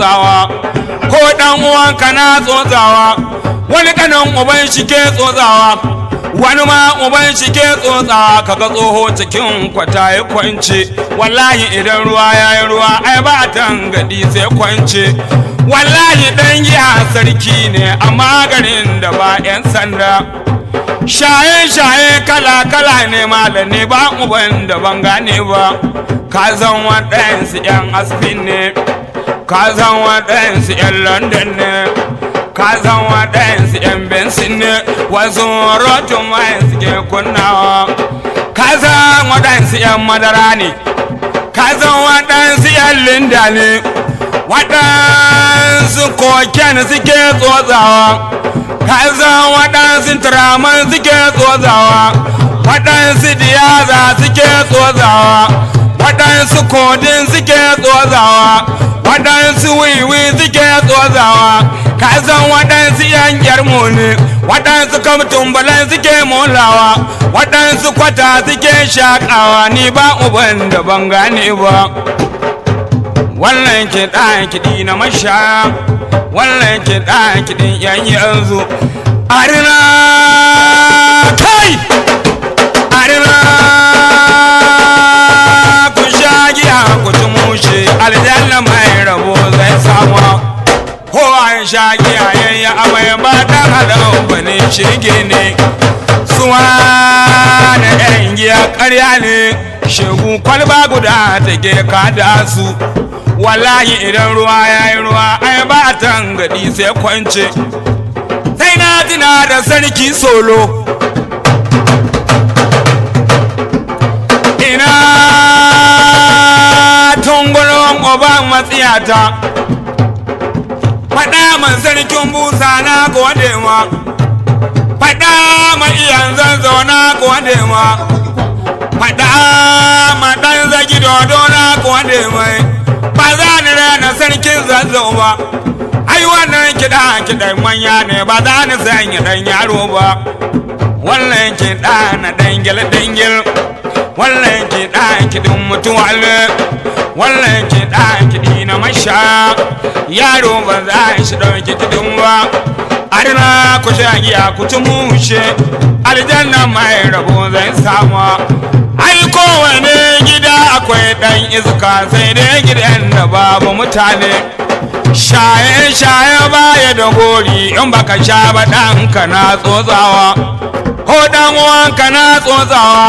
tsotsawa ko dan uwanka na tsotsawa wani kanan uban shi ke tsotsawa wani ma uban shi ke tsotsawa kaga tsoho cikin kwata ya kwance wallahi idan ruwa yayi ruwa ai ba tangadi sai kwance wallahi dan giya sarki ne amma garin da ba yan sanda shaye-shaye kala-kala ne malami ba uban da ban gane ba ka zan waɗansu 'yan asibin ne ka zan waɗansu 'yan london ne ka zan waɗansu 'yan bensin ne wasu rotun mai suke kunnawa ka zan waɗansu 'yan madara ne ka zan waɗansu 'yan linda ne waɗansu koken suke tsotsawa ka zan waɗansu turaman suke tsotsawa waɗansu diyaza suke tsotsawa waɗansu kodin suke tsotsawa waɗansu wiwi suke tsotsawa ka zan waɗansu yan gyarmu ne waɗansu kamtumbalan suke molawa waɗansu kwata suke shakawa ni ba uban da ban gane ba wannan kiɗa kiɗi na mashaya wannan kiɗa kiɗin yan yanzu arina kai arina ku sha giya ku ci mushe aljanna mai rabo zai samu ko an sha giya yayi amai ba dan hadan bane shige ne suwa da yan giya ƙarya ne shegu kwalba guda take kada su wallahi idan ruwa yayi ruwa ai ba tangadi sai kwance sai na tina da sarki solo ina tungulon oban matsiyata faɗa man sarkin busa na gode ma faɗa ma iyan zanzo na gode ma faɗa ma ɗan zagi dodo na gode mai ba za ni rana sarkin zanzo ba ai wannan kiɗan manya ne ba za ni sanya ɗan yaro ba wannan kiɗa na dangil wannan kiɗa kiɗin mutuwa ne wannan kiɗa kiɗi na masha yaro ba za shi ɗauki kiɗin ba arna ku sha giya ku ci mushe aljanna mai rabo zai samu ai kowane gida akwai ɗan iska sai dai gidan da babu mutane shaye-shaye baya da gori in baka sha ba ɗanka na tsotsawa ko ɗan uwanka na tsotsawa